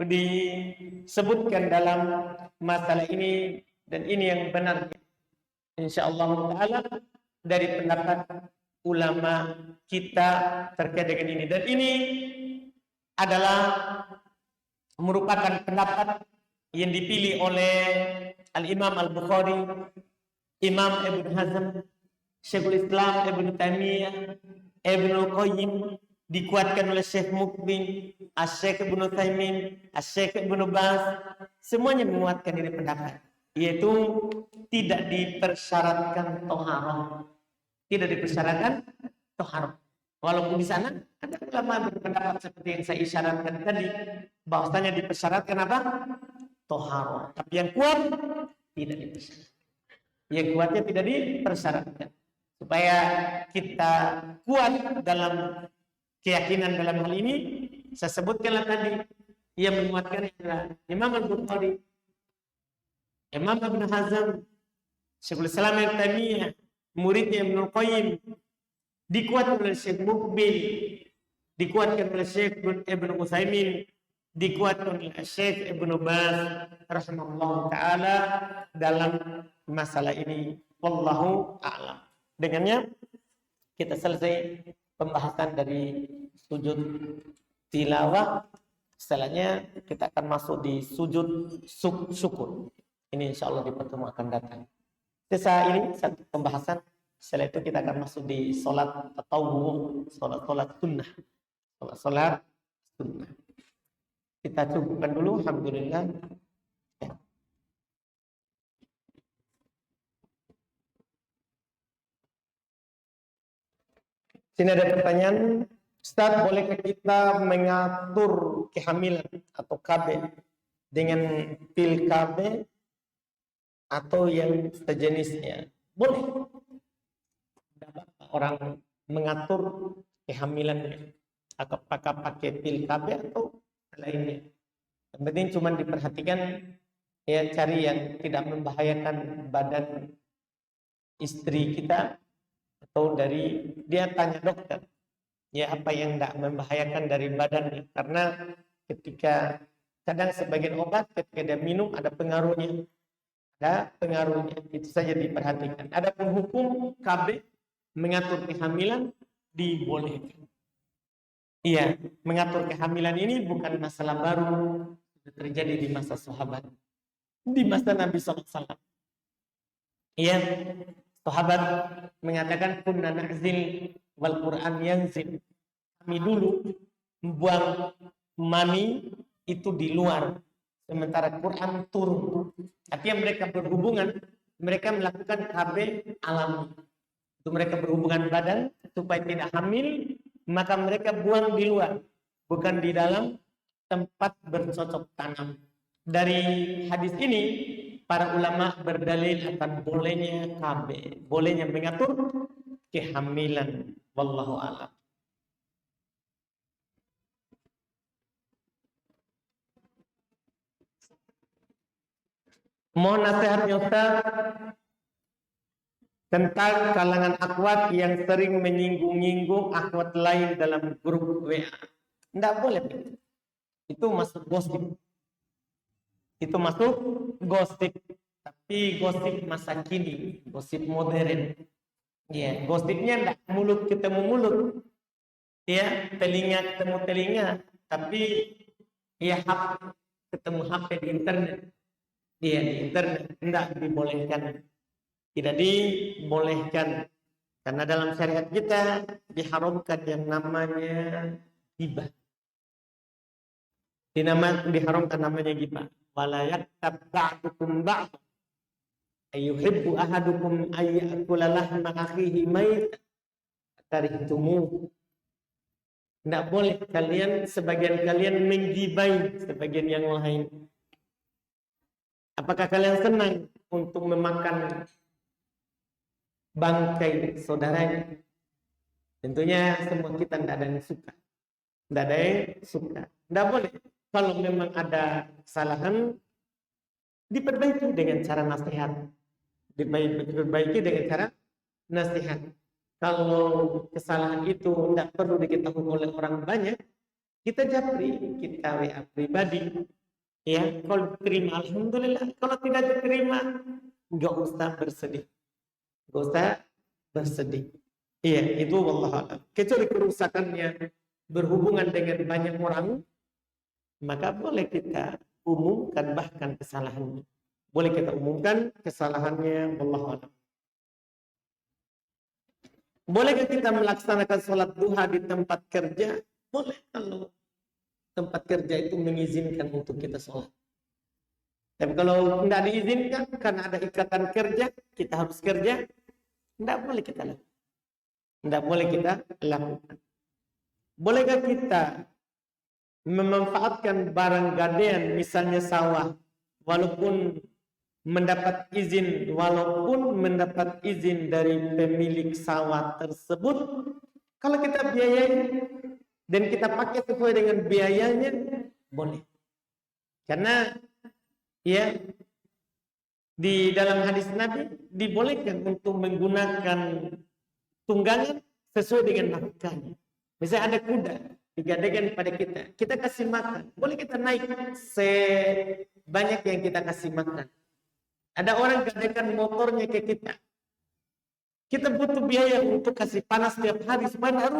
Speaker 1: disebutkan dalam masalah ini, dan ini yang benar insyaallah ta'ala dari pendapat ulama kita terkait dengan ini. Dan ini adalah merupakan pendapat yang dipilih oleh Al-Imam Al-Bukhari, Imam Ibn Hazm, Syekhul Islam Ibn Taimiyah, Ibn Qayyim, dikuatkan oleh Syekh Mukbil, Syekh Ibn Utsaimin, Syekh Ibn Baz, semuanya menguatkan ini pendapat, yaitu tidak dipersyaratkan toharoh. Tidak dipersyaratkan toharoh. Walaupun di sana ada ulama berpendapat seperti yang saya isyaratkan tadi, bahwasanya dipersyaratkan apa? toharo. Tapi yang kuat tidak dipersyaratkan. Yang kuatnya tidak dipersyaratkan. Supaya kita kuat dalam keyakinan dalam hal ini, saya sebutkanlah tadi, yang menguatkan adalah Imam Al-Bukhari, Imam Ibn Hazm, Syekhul Islam Ibnu Taimiyah, muridnya Ibnu Qayyim, dikuatkan oleh Syekh Mukbil, dikuatkan oleh Syekh Ibnu Utsaimin, dikuatkan oleh Syekh Ibnu Baz rahimahullah taala dalam masalah ini. Wallahu a'lam. Dengannya kita selesai pembahasan dari sujud tilawah. Setelahnya kita akan masuk di sujud syukur. Ini insya Allah di pertemuan akan datang. Sisa ini satu pembahasan. Setelah itu kita akan masuk di sholat tatawwu, sholat sunnah, sholat sunnah. Kita cukupkan dulu. Alhamdulillah. Sini ada pertanyaan, Ustaz, bolehkah kita mengatur kehamilan atau KB dengan pil KB atau yang sejenisnya? Boleh. Orang mengatur kehamilannya, apakah pakai pil KB atau lainnya. Yang penting cuma diperhatikan, ya, cari yang tidak membahayakan badan istri kita. Atau dari dia tanya dokter, ya apa yang tidak membahayakan dari badannya, karena ketika kadang sebagian obat ketika dia minum ada pengaruhnya, itu saja diperhatikan. Adapun hukum KB mengatur kehamilan dibolehkan. Iya, mengatur kehamilan ini bukan masalah baru, terjadi di masa sahabat, di masa Nabi SAW. Iya. Sahabat mengatakan kunna na'zil wal Qur'an yanzil. Kami dulu membuang mani itu di luar, sementara Quran turun. Artinya mereka berhubungan, mereka melakukan KB alami. Itu mereka berhubungan badan supaya tidak hamil, maka mereka buang di luar, bukan di dalam tempat bercocok tanam. Dari hadis ini para ulama berdalil akan bolehnya KB, bolehnya mengatur kehamilan. Wallahu a'lam. Mohon nasihatnya Ustaz tentang kalangan akhwat yang sering menyinggung-nyinggung akhwat lain dalam grup WA. Tidak boleh. Itu masuk gosip. Itu masuk gosip, tapi gosip masa kini, gosip modern. Ya, gosipnya enggak mulut ketemu mulut. Ya, telinga ketemu telinga, tapi ya HP ketemu HP di internet. Iya, di internet enggak dibolehkan. Tidak dibolehkan. Karena dalam syariat kita diharamkan yang namanya ghibah. Diharamkan namanya ghibah. Wala yaktab ba'dukum ba'd ayyuhibbu ahadukum ayyakula lahma akhihi mayt karihtumu. Tidak boleh sebagian kalian menggibai sebagian yang lain. Apakah kalian senang untuk memakan bangkai saudaranya? Tentunya semua kita tidak ada yang suka. Tidak ada yang suka. Tidak boleh. Kalau memang ada kesalahan, diperbaiki dengan cara nasihat. Diperbaiki dengan cara nasihat. Kalau kesalahan itu tidak perlu diketahui oleh orang banyak, kita japri, kita WA pribadi. Ya, kalau terima alhamdulillah, kalau tidak diterima, nggak usah bersedih. Nggak usah bersedih. Iya, itu wallahualam. Kecuali kerusakannya berhubungan dengan banyak orang, maka boleh kita umumkan bahkan kesalahannya. Boleh kita umumkan kesalahannya, wallahualam. Bolehkah kita melaksanakan sholat duha di tempat kerja? Boleh kalau tempat kerja itu mengizinkan untuk kita sholat. Tapi kalau tidak diizinkan karena ada ikatan kerja, kita harus kerja, tidak boleh kita lakukan. Tidak boleh kita lakukan. Bolehkah kita memanfaatkan barang gadaian, misalnya sawah, walaupun mendapat izin dari pemilik sawah tersebut, kalau kita biayai dan kita pakai sesuai dengan biayanya, boleh. Karena ya di dalam hadis Nabi dibolehkan untuk menggunakan tunggangan sesuai dengan nafkahnya. Misalnya ada kuda digadekan pada kita kasih makan, boleh kita naik sebanyak yang kita kasih makan. Ada orang gadekan motornya ke kita butuh biaya untuk kasih panas setiap hari supaya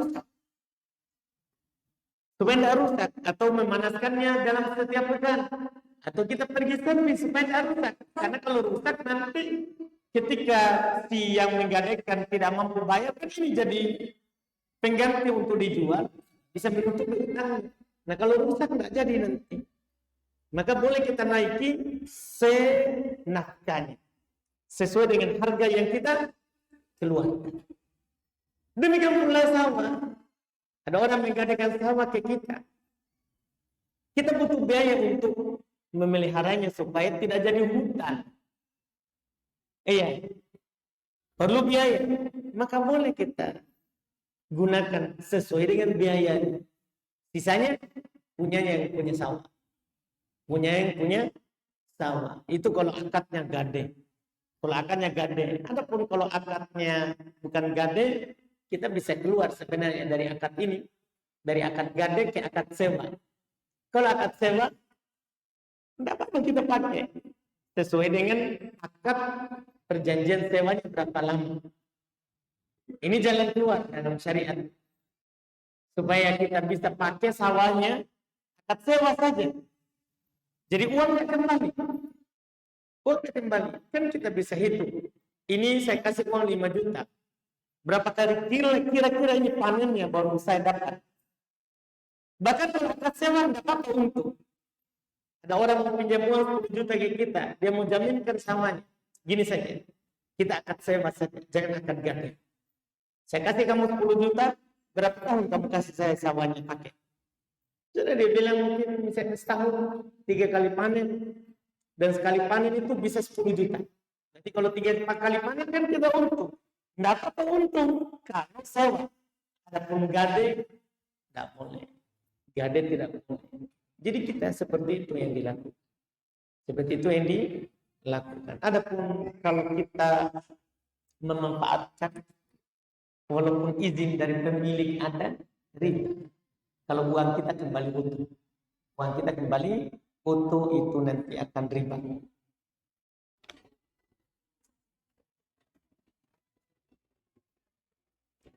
Speaker 1: tidak rusak, atau memanaskannya dalam setiap pekan, atau kita pergi servis supaya tidak rusak. Karena kalau rusak nanti ketika si yang menggadaikan tidak mampu bayar, kan ini jadi pengganti untuk dijual, bisa menutupi utang. Nah kalau rusak tidak jadi nanti, maka boleh kita naiki senafkahnya sesuai dengan harga yang kita keluarkan. Demikian pula sama, ada orang menggadaikan sawah ke kita butuh biaya untuk memeliharanya supaya tidak jadi hutan. Iya, perlu biaya, maka boleh kita gunakan sesuai dengan biaya. Sisanya punyanya yang punya sawah, itu kalau akadnya gade. Adapun kalau akadnya bukan gade, kita bisa keluar sebenarnya dari akad ini, dari akad gade ke akad sewa. Kalau akad sewa, tidak apa-apa kita pakai sesuai dengan akad perjanjian sewanya berapa lama. Ini jalan keluar dalam syariat supaya kita bisa pakai sawahnya akad sewa saja. Jadi uangnya kembali. Kan kita bisa hitung. Ini saya kasih uang 5 juta. Berapa kali kira-kira ini panennya baru saya dapat. Bahkan kalau akad sewa tidak apa-apa untung. Ada orang mau pinjam uang 10 juta ke kita, dia mau jaminkan samanya. Gini saja, kita akad sewa saja, jangan akad gade. Saya kasih kamu 10 juta, berapa tahun kamu kasih saya sawahnya pakai? Jadi dia bilang mungkin misalnya setahun 3 kali panen, dan sekali panen itu bisa 10 juta. Nanti kalau 3-4 kali panen kan kita untung. Tidak apa-apa untung karena sewa. Adapun gade tidak boleh. Gade tidak boleh. Jadi kita seperti itu yang dilakukan. Adapun kalau kita memanfaatkan walaupun izin dari pemilik ada, riba. Kalau uang kita kembali utuh, itu nanti akan riba.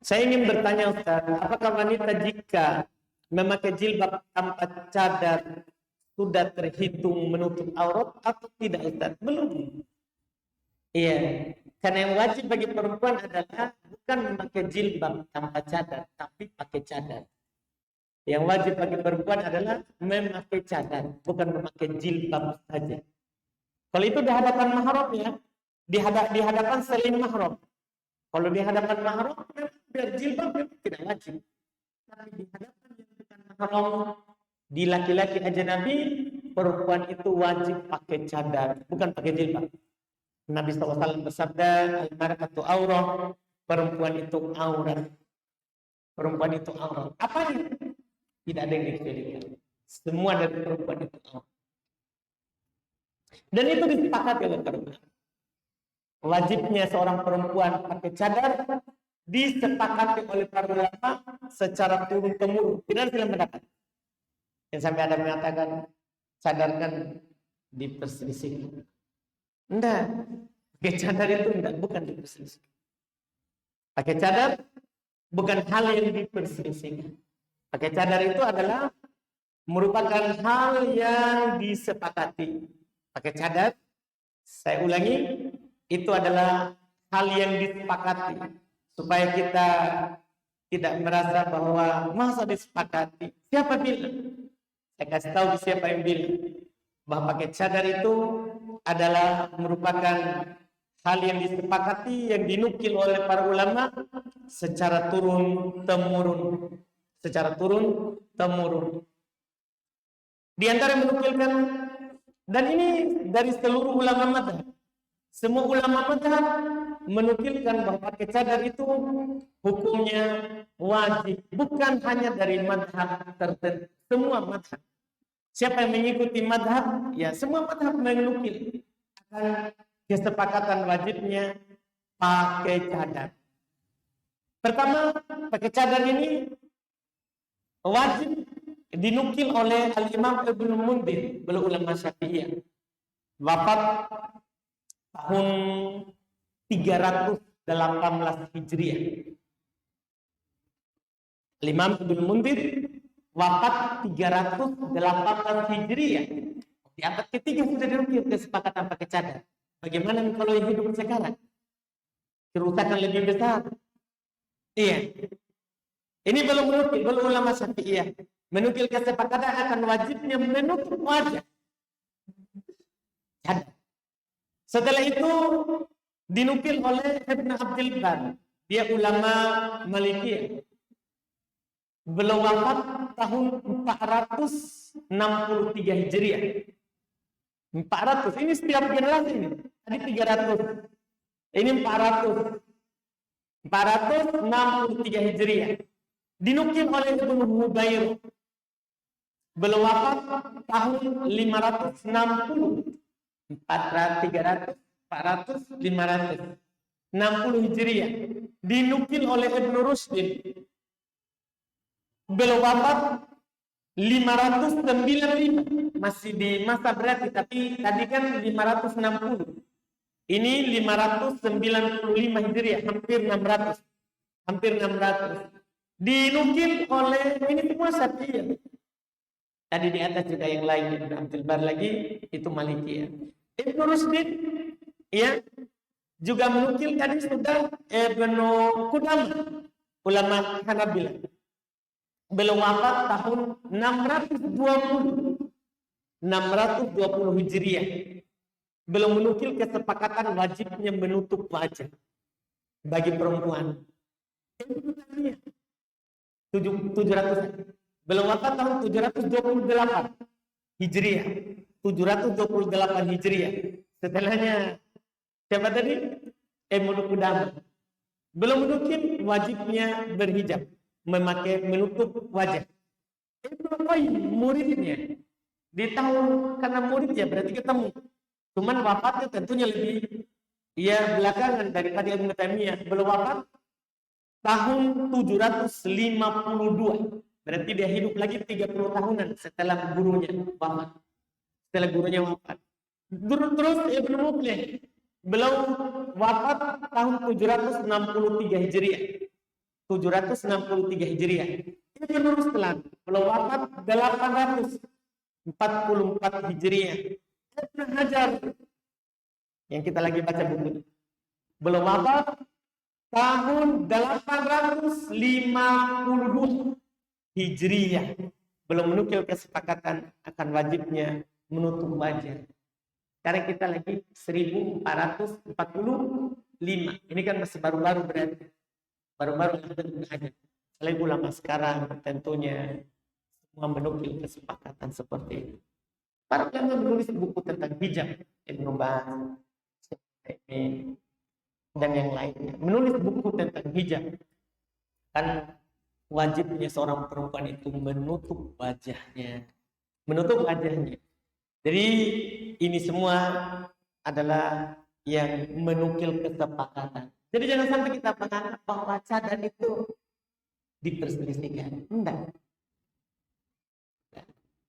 Speaker 1: Saya ingin bertanya Ustaz, apakah wanita jika memakai jilbab tanpa cadar sudah terhitung menutup aurat atau tidak Ustaz? Belum. Iya, karena yang wajib bagi perempuan adalah bukan memakai jilbab tanpa cadar, tapi pakai cadar. Yang wajib bagi perempuan adalah memakai cadar, bukan memakai jilbab saja. Kalau itu di hadapan mahram ya, di hadapan selain mahram. Kalau di hadapan mahram, biar jilbab tidak wajib. Tapi di hadapan yang bukan mahram, di laki-laki ajnabi, perempuan itu wajib pakai cadar, bukan pakai jilbab. Nabi SAW bersabda, al-mar'atu aurah, perempuan itu aurat. Apa ini? Tidak ada yang dikecualikan. Semua dari perempuan itu aurat. Dan itu disepakati oleh perempuan. Wajibnya seorang perempuan pakai cadar disepakati oleh para ulama secara turun-temurun. Tidak ada pendapat. Yang sampai ada mengatakan cadar kan diperselisihkan. Enggak. Pakai cadar itu bukan diperselisihkan. Pakai cadar bukan hal yang diperselisihkan. Pakai cadar itu adalah merupakan hal yang disepakati. Pakai cadar, saya ulangi, itu adalah hal yang disepakati supaya kita tidak merasa bahwa masa disepakati. Siapa bilang? Saya kasih tahu siapa yang bilang bahwa pakai cadar itu adalah merupakan hal yang disepakati, yang dinukil oleh para ulama secara turun-temurun. Di antara menukilkan Dan ini dari seluruh ulama mazhab. Semua ulama mazhab menukilkan bahwa pakai cadar itu hukumnya wajib, bukan hanya dari mazhab tertentu, semua mazhab. Siapa yang mengikuti mazhab, ya semua mazhab menukil akan kesepakatan wajibnya pakai cadar. Pertama, pakai cadar ini wajib dinukil oleh Al-Imam Ibnu Mundir, beliau ulama Syafi'iyah. Wafat tahun 318 Hijriah. Imam Ibnu Mundir wafat 318 Hijriah. Di abad ketiga sudah dinukil kesepakatan pakai cadar. Bagaimana kalau yang hidup sekarang? Kerusakan lebih besar. Iya. Ini belum menukil, belum ulama Syafi'iyah menukil kesepakatan akan wajibnya menutup wajah. Cadar. Setelah itu dinukil oleh Ibn Abdul Bar, dia ulama Malikiyah. Beliau wafat tahun 463 Hijriah. 400, ini setiap generasi ini. Tadi 300. Ini 400. 463 Hijriah. Dinukil oleh Ibnu Hubayr. Beliau wafat tahun 560. 300, 400, 500. 60 Hijriah. Dinukil oleh Ibnu Rushdin. Beliau wafat 595. Masih di masa berarti, tapi tadi kan 560. Ini 595 Hijriah, hampir 600. Hampir 600. Dinukil oleh, ini semua Syafi'iyah. Tadi di atas juga yang lain, Ibnu Abdul Bar lagi, itu Malikiyah. Ibnu Rushdin, ya, juga menukil tadi sudah Ibnu Qudamah, ulama Hanabilah. Beliau wafat tahun 620 Hijriah. Beliau menukil kesepakatan wajibnya menutup wajah bagi perempuan. 700. Beliau wafat tahun 728 Hijriah. 728 Hijriah. Setelahnya siapa tadi? Ibnu Qudamah. Beliau menukil wajibnya berhijab, menutup wajah. Ibnu Qayyim muridnya di tahun, karena muridnya berarti ketemu. Cuman wafatnya tentunya lebih belakangan daripada Ibnu Taimiyah. Beliau wafat tahun 752. Berarti dia hidup lagi 30 tahunan setelah gurunya wafat. Terus Ibnu Muqlih, beliau wafat tahun 763 Hijriah. 763 Hijriah. Ibnu Ruslan, beliau wafat 844 Hijriah. Ibnu Hajar, yang kita lagi baca buku, beliau wafat tahun 852 Hijriah. Belum menukil kesepakatan akan wajibnya menutup wajah. Sekarang kita lagi 1445. Ini kan masih baru-baru berarti. Baru-baru aja. Selain ulama sekarang tentunya semua menukil kesepakatan seperti itu. Para ulama menulis buku tentang hijab, Ibnu Baz, dan yang lainnya. Menulis buku tentang hijab. Kan wajibnya seorang perempuan itu menutup wajahnya. Jadi ini semua adalah yang menukil kesepakatan. Jadi jangan sampai kita menganggap bahwa cadar itu diperselisihkan.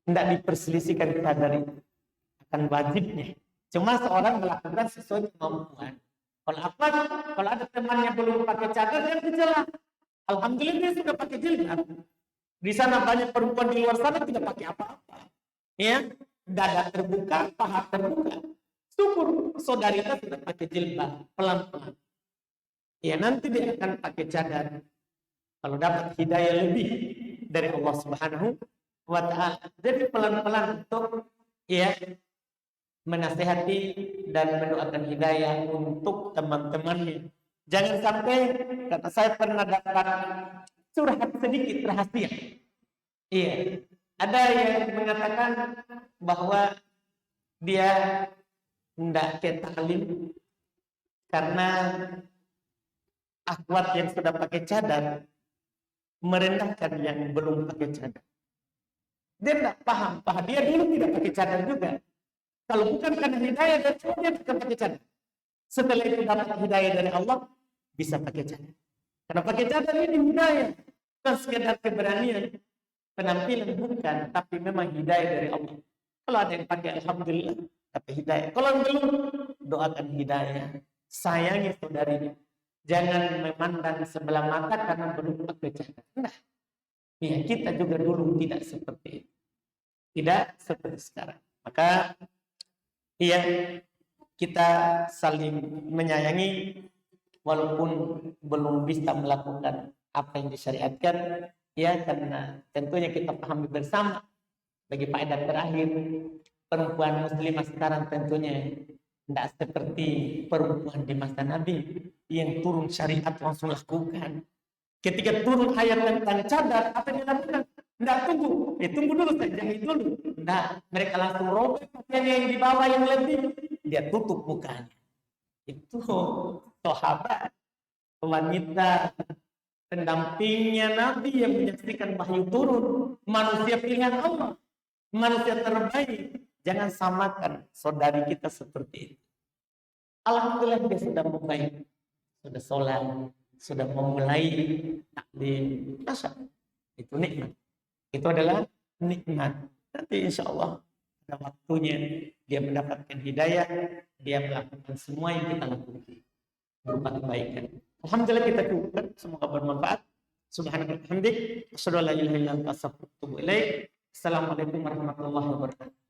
Speaker 1: Tidak diperselisihkan cadar itu akan wajibnya. Cuma seorang melakukan sesuai kemampuan. Kalau ada temannya belum pakai cadar, dia gejala. Alhamdulillah dia sudah pakai jilbab. Di sana banyak perempuan di luar sana tidak pakai apa-apa. Ya, dada terbuka, paha terbuka. Syukur saudari kita sudah pakai jilbab pelan-pelan. Ya, nanti dia akan pakai cadar. Kalau dapat hidayah lebih dari Allah Subhanahu wa Ta'ala. Jadi pelan-pelan untuk menasehati dan mendoakan hidayah untuk teman-temannya. Jangan sampai, kata saya pernah dapat curhat sedikit rahasia. Iya, ada yang mengatakan bahwa dia tidak ke taklim karena akhwat yang sudah pakai cadar merendahkan yang belum pakai cadar. Dia tidak paham, dia dulu tidak pakai cadar juga. Kalau bukan karena hidayah dari Allah, dia bukan pakai cadar. Setelah itu dapat hidayah dari Allah, bisa pakai cadar. Karena pakai cadar ini hidayah, bukan sekedar keberanian, penampilan bukan, tapi memang hidayah dari Allah. Kalau ada yang pakai, alhamdulillah, dapat hidayah. Kalau belum, doakan hidayah. Sayangi saudarinya. Jangan memandang sebelah mata karena belum pakai cadar. Nah, ya, kita juga dulu tidak seperti itu. Tidak seperti sekarang. Maka, iya, kita saling menyayangi walaupun belum bisa melakukan apa yang disyariatkan, ya, karena tentunya kita pahami bersama. Bagi faedah terakhir, perempuan muslimah sekarang tentunya tidak seperti perempuan di masa Nabi yang turun syariat langsung lakukan. Ketika turun ayat tentang cadar, apa yang dilakukan? Tidak tunggu, tunggu dulu, saya jahit dulu. Tidak, mereka langsung robek pakaian yang di bawah yang lebih, dia tutup mukanya. Itu sahabat, wanita pendampingnya Nabi yang menyaksikan wahyu turun, manusia pilihan Allah, manusia terbaik. Jangan samakan saudari kita seperti itu. Alhamdulillah dia sudah membaik, sudah sholat, sudah memulai taklim. Masa itu nikmat. Itu adalah nikmat. Nanti insya Allah pada waktunya dia mendapatkan hidayah, dia melakukan semua yang kita lakukan berupa kebaikan. Alhamdulillah kita cukupkan, semoga bermanfaat. Subhanallah, hamdik, asyhadu an la ilaha illa anta astaghfiruka wa atubu ilaik. Assalamualaikum warahmatullahi wabarakatuh.